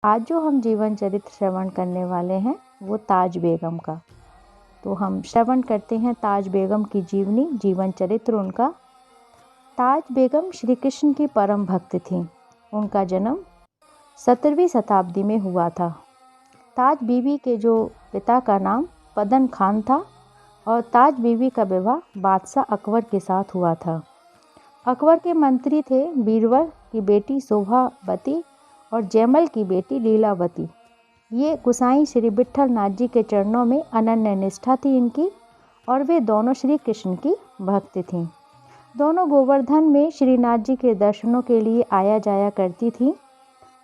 आज जो हम जीवन चरित्र श्रवण करने वाले हैं वो ताज बेगम का। तो हम श्रवण करते हैं ताज बेगम की जीवनी, जीवन चरित्र उनका। ताज बेगम श्री कृष्ण की परम भक्त थीं। उनका जन्म 17वीं शताब्दी में हुआ था। ताज बीवी के जो पिता का नाम पदन खान था और ताज बीवी का विवाह बादशाह अकबर के साथ हुआ था। अकबर के मंत्री थे बीरबल की बेटी शोभावती और जयमल की बेटी लीलावती। ये गोसाई श्री विट्ठल नाथ जी के चरणों में अनन्य निष्ठा थी इनकी, और वे दोनों श्री कृष्ण की भक्त थीं। दोनों गोवर्धन में श्रीनाथ जी के दर्शनों के लिए आया जाया करती थीं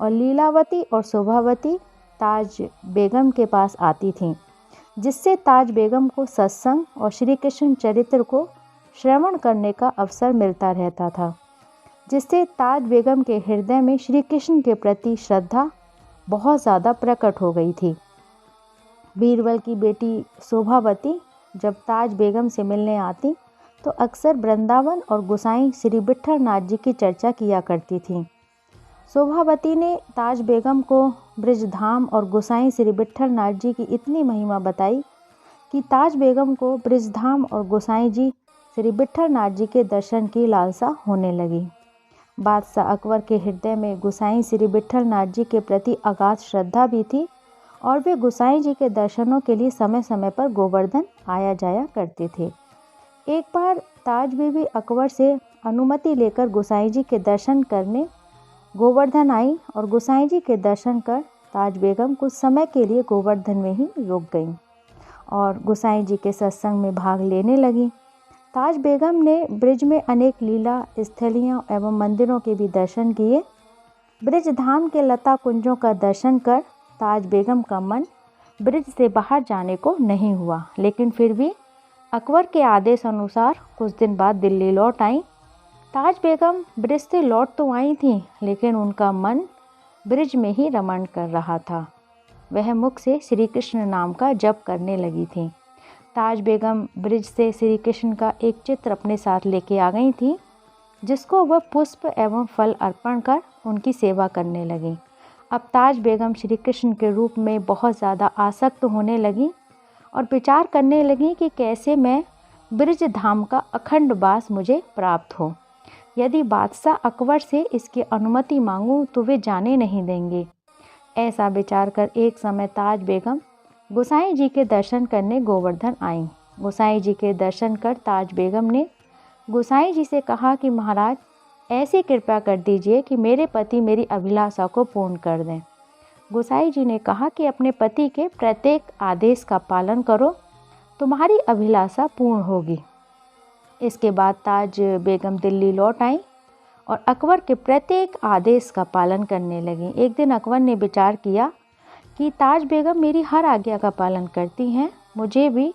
और लीलावती और शोभावती ताज बेगम के पास आती थीं, जिससे ताज बेगम को सत्संग और श्री कृष्ण चरित्र को श्रवण करने का अवसर मिलता रहता था, जिससे ताज बेगम के हृदय में श्री कृष्ण के प्रति श्रद्धा बहुत ज़्यादा प्रकट हो गई थी। बीरबल की बेटी शोभावती जब ताज बेगम से मिलने आती तो अक्सर वृंदावन और गोसाई श्री विट्ठल नाथ जी की चर्चा किया करती थीं। शोभावती ने ताज बेगम को ब्रजधाम और गोसाई श्री विट्ठल नाथ जी की इतनी महिमा बताई कि ताज बेगम को ब्रजधाम और गोसाई जी श्री विट्ठल नाथ जी के दर्शन की लालसा होने लगी। बादशाह अकबर के हृदय में गोसाई श्री विट्ठल नाथ जी के प्रति अगाध श्रद्धा भी थी और वे गोसाई जी के दर्शनों के लिए समय समय पर गोवर्धन आया जाया करते थे। एक बार ताज बीवी अकबर से अनुमति लेकर गोसाई जी के दर्शन करने गोवर्धन आई और गोसाई जी के दर्शन कर ताज बेगम कुछ समय के लिए गोवर्धन में ही रुक गईं और गोसाई जी के सत्संग में भाग लेने लगीं। ताज बेगम ने ब्रिज में अनेक लीला स्थलियों एवं मंदिरों के भी दर्शन किए। ब्रिज धाम के लता कुंजों का दर्शन कर ताज बेगम का मन ब्रिज से बाहर जाने को नहीं हुआ, लेकिन फिर भी अकबर के आदेश अनुसार कुछ दिन बाद दिल्ली लौट आई। ताज बेगम ब्रिज से लौट तो आई थी, लेकिन उनका मन ब्रिज में ही रमण कर रहा था। वह मुख से श्री कृष्ण नाम का जप करने लगी थी। ताज बेगम ब्रिज से श्री कृष्ण का एक चित्र अपने साथ लेके आ गई थी, जिसको वह पुष्प एवं फल अर्पण कर उनकी सेवा करने लगी। अब ताज बेगम श्री कृष्ण के रूप में बहुत ज़्यादा आसक्त होने लगी और विचार करने लगी कि कैसे मैं ब्रिज धाम का अखंड वास मुझे प्राप्त हो। यदि बादशाह अकबर से इसकी अनुमति मांगूं तो वे जाने नहीं देंगे। ऐसा विचार कर एक समय ताज बेगम गोसाई जी के दर्शन करने गोवर्धन आईं। गोसाई जी के दर्शन कर ताज बेगम ने गोसाई जी से कहा कि महाराज, ऐसी कृपा कर दीजिए कि मेरे पति मेरी अभिलाषा को पूर्ण कर दें। गोसाई जी ने कहा कि अपने पति के प्रत्येक आदेश का पालन करो, तुम्हारी अभिलाषा पूर्ण होगी। इसके बाद ताज बेगम दिल्ली लौट आई और अकबर के प्रत्येक आदेश का पालन करने लगी। एक दिन अकबर ने विचार किया कि ताज बेगम मेरी हर आज्ञा का पालन करती हैं, मुझे भी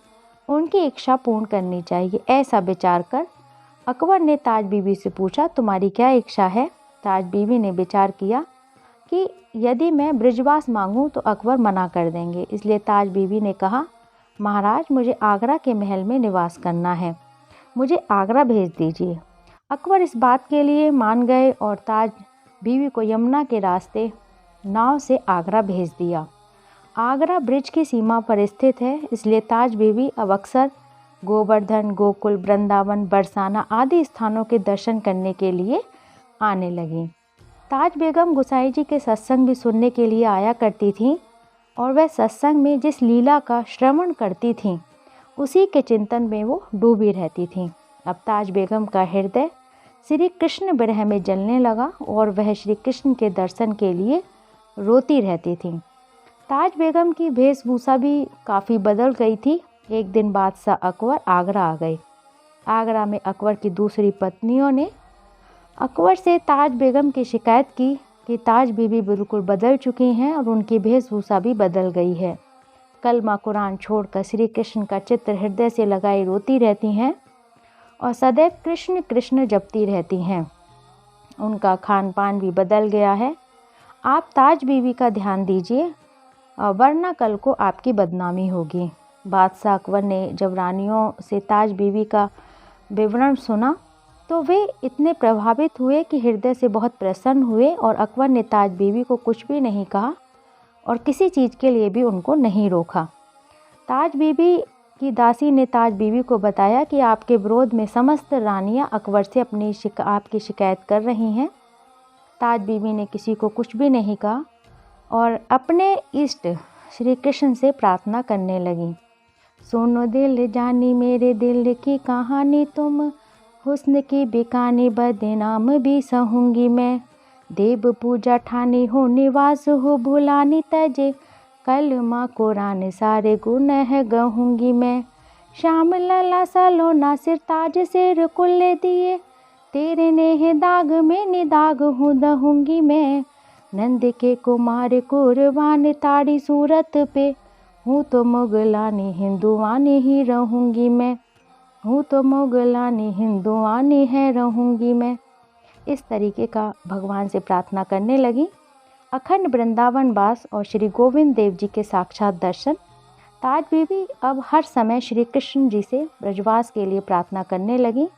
उनकी इच्छा पूर्ण करनी चाहिए। ऐसा विचार कर अकबर ने ताज बीवी से पूछा, तुम्हारी क्या इच्छा है? ताज बीवी ने विचार किया कि यदि मैं ब्रिजवास मांगूं तो अकबर मना कर देंगे, इसलिए ताज बीवी ने कहा, महाराज, मुझे आगरा के महल में निवास करना है, मुझे आगरा भेज दीजिए। अकबर इस बात के लिए मान गए और ताज बीवी को यमुना के रास्ते नाव से आगरा भेज दिया। आगरा ब्रिज की सीमा पर स्थित है, इसलिए ताज बीवी अब अक्सर गोवर्धन, गोकुल, वृंदावन, बरसाना आदि स्थानों के दर्शन करने के लिए आने लगी। ताज बेगम गोसाई जी के सत्संग भी सुनने के लिए आया करती थीं और वह सत्संग में जिस लीला का श्रवण करती थीं उसी के चिंतन में वो डूबी रहती थीं। अब ताज बेगम का हृदय श्री कृष्ण विरह में जलने लगा और वह श्री कृष्ण के दर्शन के लिए रोती रहती थीं। ताज बेगम की वेशभूषा भी काफ़ी बदल गई थी। एक दिन बादशाह अकबर आगरा आ गए। आगरा में अकबर की दूसरी पत्नियों ने अकबर से ताज बेगम की शिकायत की कि ताज बीवी बिल्कुल बदल चुकी हैं और उनकी वेशभूषा भी बदल गई है। कलमा कुरान छोड़कर श्री कृष्ण का चित्र हृदय से लगाई रोती रहती हैं और सदैव कृष्ण कृष्ण जपती रहती हैं। उनका खान पान भी बदल गया है। आप ताज बीवी का ध्यान दीजिए, वरना कल को आपकी बदनामी होगी। बादशाह अकबर ने जब रानियों से ताज बीवी का विवरण सुना तो वे इतने प्रभावित हुए कि हृदय से बहुत प्रसन्न हुए और अकबर ने ताज बीवी को कुछ भी नहीं कहा और किसी चीज़ के लिए भी उनको नहीं रोका। ताज बीबी की दासी ने ताज बीबी को बताया कि आपके विरोध में समस्त रानियां अकबर से आपकी शिकायत कर रही हैं। ताज बीबी ने किसी को कुछ भी नहीं कहा और अपने इष्ट श्री कृष्ण से प्रार्थना करने लगी। सुनो दिल जानी मेरे दिल की कहानी, तुम हुस्न की बिकानी बदनाम भी सहूँगी मैं। देव पूजा ठानी हो निवास हो भुलानी तजे, कलमा कुरान सारे गुनह गहूँगी मैं। श्याम लला सलोना सिर ताज सिर कुल्ले दिए, तेरे नेह दाग में निदाग हूँ दहूँगी मैं। नंद के कुमार कुर्बान ताड़ी सूरत पे, हूँ तो मुगलानी हिंदुआनी ही रहूँगी मैं। हूँ तो मुगलानी हिंदुआनी है रहूँगी मैं। इस तरीके का भगवान से प्रार्थना करने लगी। अखंड वृंदावन वास और श्री गोविंद देव जी के साक्षात दर्शन। ताज बीबी अब हर समय श्री कृष्ण जी से ब्रजवास के लिए प्रार्थना करने लगी।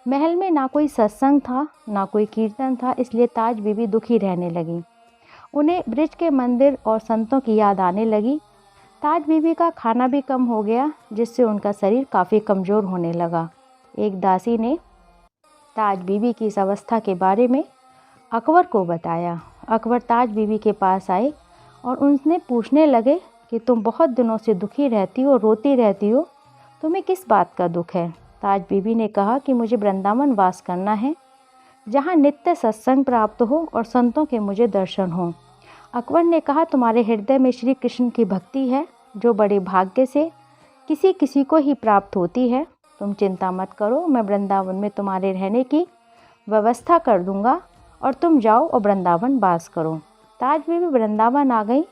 महल में ना कोई सत्संग था ना कोई कीर्तन था, इसलिए ताज बीबी दुखी रहने लगी। उन्हें ब्रज के मंदिर और संतों की याद आने लगी। ताज बीबी का खाना भी कम हो गया, जिससे उनका शरीर काफ़ी कमज़ोर होने लगा। एक दासी ने ताज बीबी की इस अवस्था के बारे में अकबर को बताया। अकबर ताज बीबी के पास आए और उनसे पूछने लगे कि तुम बहुत दिनों से दुखी रहती हो, रोती रहती हो, तुम्हें किस बात का दुख है। ताज बीबी ने कहा कि मुझे वृंदावन वास करना है, जहाँ नित्य सत्संग प्राप्त हो और संतों के मुझे दर्शन हो। अकबर ने कहा, तुम्हारे हृदय में श्री कृष्ण की भक्ति है, जो बड़े भाग्य से किसी किसी को ही प्राप्त होती है। तुम चिंता मत करो, मैं वृंदावन में तुम्हारे रहने की व्यवस्था कर दूंगा और तुम जाओ और वृंदावन वास करो। ताज बीबी वृंदावन आ गई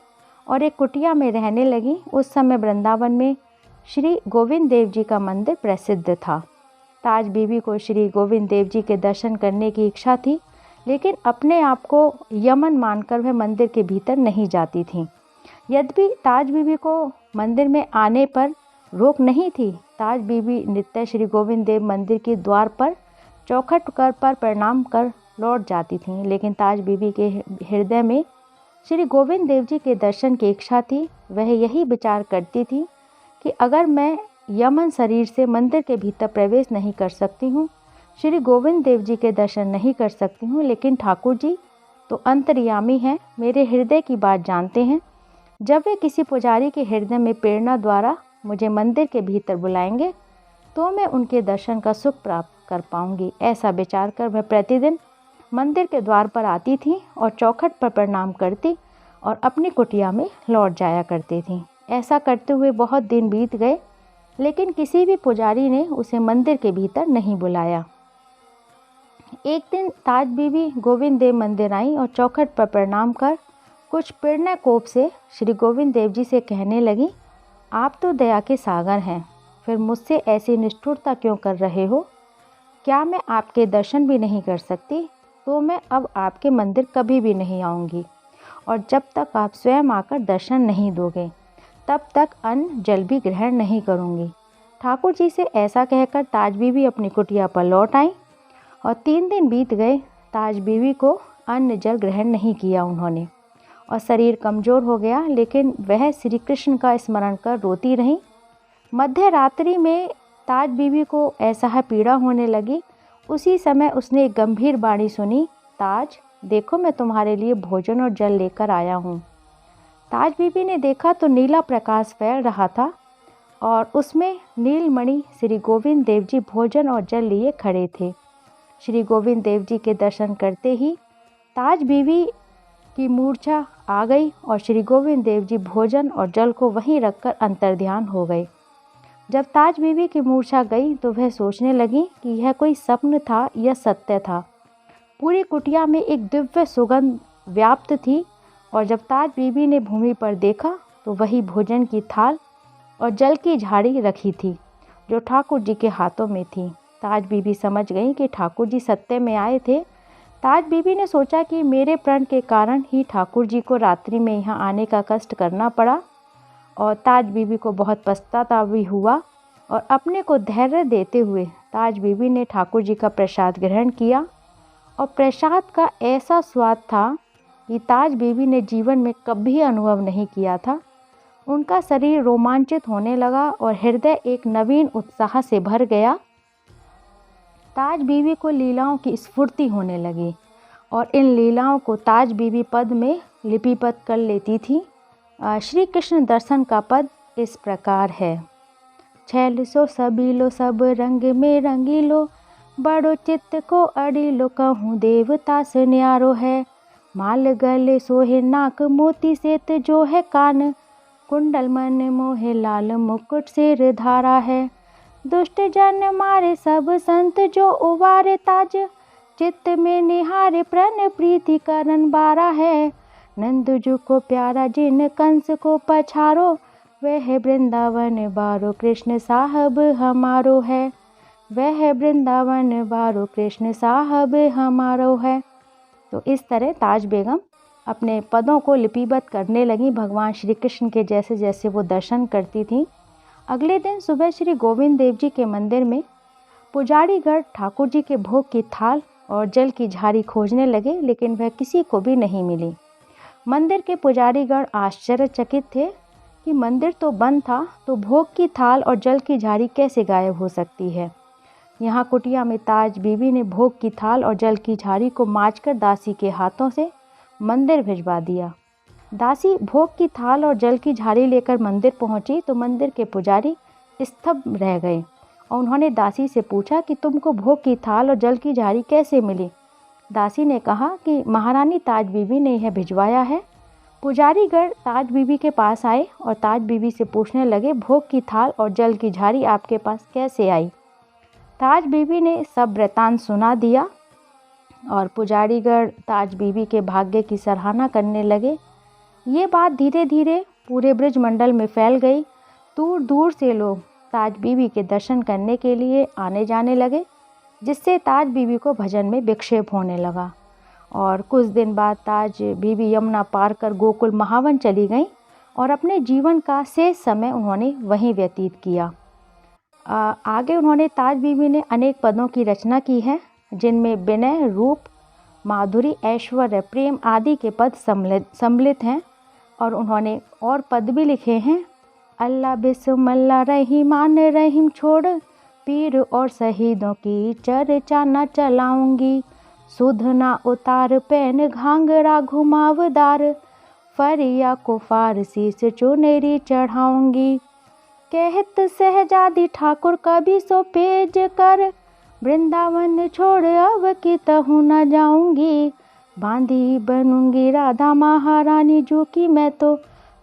और एक कुटिया में रहने लगी। उस समय वृंदावन में श्री गोविंद देव जी का मंदिर प्रसिद्ध था। ताज बीबी को श्री गोविंद देव जी के दर्शन करने की इच्छा थी, लेकिन अपने आप को यमन मानकर वह मंदिर के भीतर नहीं जाती थी। यद्यपि ताज बीबी को मंदिर में आने पर रोक नहीं थी, ताज बीबी नित्य श्री गोविंद देव मंदिर के द्वार पर चौखट कर पर प्रणाम कर लौट जाती थीं। लेकिन ताज बीबी के हृदय में श्री गोविंद देव जी के दर्शन की इच्छा थी। वह यही विचार करती थी कि अगर मैं यमन शरीर से मंदिर के भीतर प्रवेश नहीं कर सकती हूँ, श्री गोविंद देव जी के दर्शन नहीं कर सकती हूँ, लेकिन ठाकुर जी तो अंतर्यामी हैं, मेरे हृदय की बात जानते हैं। जब वे किसी पुजारी के हृदय में प्रेरणा द्वारा मुझे मंदिर के भीतर बुलाएंगे तो मैं उनके दर्शन का सुख प्राप्त कर पाऊंगी। ऐसा विचार कर वह प्रतिदिन मंदिर के द्वार पर आती थी और चौखट पर प्रणाम करती और अपनी कुटिया में लौट जाया करती थी। ऐसा करते हुए बहुत दिन बीत गए, लेकिन किसी भी पुजारी ने उसे मंदिर के भीतर नहीं बुलाया। एक दिन ताज बीबी गोविंद देव मंदिर आई और चौखट पर प्रणाम कर कुछ प्रेरणा कोप से श्री गोविंद देव जी से कहने लगी, आप तो दया के सागर हैं, फिर मुझसे ऐसी निष्ठुरता क्यों कर रहे हो? क्या मैं आपके दर्शन भी नहीं कर सकती? तो मैं अब आपके मंदिर कभी भी नहीं आऊँगी, और जब तक आप स्वयं आकर दर्शन नहीं दोगे तब तक अन्न जल भी ग्रहण नहीं करूँगी। ठाकुर जी से ऐसा कहकर ताज बीबी अपनी कुटिया पर लौट आई और 3 दिन बीत गए। ताज बीबी को अन्न जल ग्रहण नहीं किया उन्होंने और शरीर कमज़ोर हो गया, लेकिन वह श्री कृष्ण का स्मरण कर रोती रहीं। मध्य रात्रि में ताज बीबी को ऐसा पीड़ा होने लगी। उसी समय उसने एक गंभीर वाणी सुनी, ताज देखो, मैं तुम्हारे लिए भोजन और जल लेकर आया हूँ। ताज बीबी ने देखा तो नीला प्रकाश फैल रहा था और उसमें नीलमणि श्री गोविंद देव जी भोजन और जल लिए खड़े थे। श्री गोविंद देव जी के दर्शन करते ही ताज बीबी की मूर्छा आ गई और श्री गोविंद देव जी भोजन और जल को वहीं रखकर अंतर्ध्यान हो गए। जब ताज बीबी की मूर्छा गई तो वह सोचने लगी कि यह कोई स्वप्न था या सत्य था। पूरी कुटिया में एक दिव्य सुगंध व्याप्त थी और जब ताज बीबी ने भूमि पर देखा तो वही भोजन की थाल और जल की झाड़ी रखी थी जो ठाकुर जी के हाथों में थी। ताज बीबी समझ गई कि ठाकुर जी सत्य में आए थे। ताज बीबी ने सोचा कि मेरे प्रण के कारण ही ठाकुर जी को रात्रि में यहाँ आने का कष्ट करना पड़ा, और ताज बीबी को बहुत पछतावा भी हुआ। और अपने को धैर्य देते हुए ताज बीबी ने ठाकुर जी का प्रसाद ग्रहण किया और प्रसाद का ऐसा स्वाद था ये ताज बीबी ने जीवन में कभी अनुभव नहीं किया था। उनका शरीर रोमांचित होने लगा और हृदय एक नवीन उत्साह से भर गया। ताज बीबी को लीलाओं की स्फूर्ति होने लगी और इन लीलाओं को ताज बीबी पद में लिपिबद्ध कर लेती थी। श्री कृष्ण दर्शन का पद इस प्रकार है। छैल सो सबीलो सब रंग में रंगीलो, बड़ो चित्त को अड़ीलो कहूँ देवता से न्यारो है। माल गले सोहे नाक मोती सेत जो है कान, कुंडल मन मोहे लाल मुकुट सिर धारा है। दुष्ट जन मारे सब संत जो उबारे ताज, चित्त में निहारे प्रण प्रीति करन बारा है। नंदजू को प्यारा जिन कंस को पछारो, वह वृंदावन बारो कृष्ण साहब हमारो है। वह वृंदावन बारो कृष्ण साहब हमारो है। तो इस तरह ताज बेगम अपने पदों को लिपिबद्ध करने लगी भगवान श्री कृष्ण के जैसे जैसे वो दर्शन करती थीं। अगले दिन सुबह श्री गोविंद देव जी के मंदिर में पुजारीगण ठाकुर जी के भोग की थाल और जल की झारी खोजने लगे, लेकिन वह किसी को भी नहीं मिली। मंदिर के पुजारीगण आश्चर्यचकित थे कि मंदिर तो बंद था, तो भोग की थाल और जल की झारी कैसे गायब हो सकती है। यहाँ कुटिया में ताज बीबी ने भोग की थाल और जल की झारी को मांजकर दासी के हाथों से मंदिर भिजवा दिया। दासी भोग की थाल और जल की झारी लेकर मंदिर पहुंची तो मंदिर के पुजारी स्तब्ध रह गए और उन्होंने दासी से पूछा कि तुमको भोग की थाल और जल की झारी कैसे मिली। दासी ने कहा कि महारानी ताज बीबी ने यह भिजवाया है। पुजारीगण ताज बीबी के पास आए और ताज बीबी से पूछने लगे, भोग की थाल और जल की झारी आपके पास कैसे आई। ताज बीबी ने सब वृतांत सुना दिया और पुजारीगण ताज बीबी के भाग्य की सराहना करने लगे। ये बात धीरे धीरे पूरे ब्रज मंडल में फैल गई। दूर दूर से लोग ताज बीबी के दर्शन करने के लिए आने जाने लगे, जिससे ताज बीबी को भजन में विक्षेप होने लगा। और कुछ दिन बाद ताज बीबी यमुना पार कर गोकुल महावन चली गईं और अपने जीवन का शेष समय उन्होंने वहीं व्यतीत किया। आगे उन्होंने ताज बीबी ने अनेक पदों की रचना की है, जिनमें विनय, रूप, माधुरी, ऐश्वर्य, प्रेम आदि के पद सम्मिलित हैं। और उन्होंने और पद भी लिखे हैं। अल्लाह बिस्मिल्लाह रहीमान रहीम छोड़, पीर और शहीदों की चर्चा न चलाऊंगी। सुध ना उतार पैन घांगरा घुमावदार, फरिया को फारसी से चुनेरी चढ़ाऊंगी। कहत सहजादी ठाकुर कभी सो पेज कर, वृंदावन छोड़ अब की तहु न जाऊंगी। बांधी बनूंगी राधा महारानी जो कि मैं तो,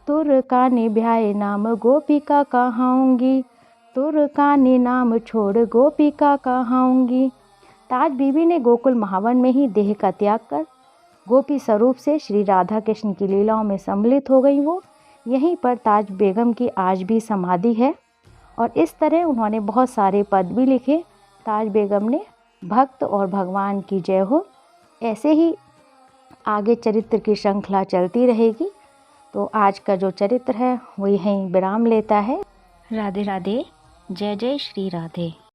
तुरकानी ब्याए नाम गोपिका कहाऊंगी। तुरकानी नाम छोड़ गोपिका कहाऊंगी। ताज बीबी ने गोकुल महावन में ही देह का त्याग कर गोपी स्वरूप से श्री राधा कृष्ण की लीलाओं में सम्मिलित हो गई। वो यहीं पर ताज बेगम की आज भी समाधि है और इस तरह उन्होंने बहुत सारे पद भी लिखे। ताज बेगम ने भक्त और भगवान की जय हो। ऐसे ही आगे चरित्र की श्रृंखला चलती रहेगी। तो आज का जो चरित्र है वो यहीं विराम लेता है। राधे राधे। जय जय श्री राधे।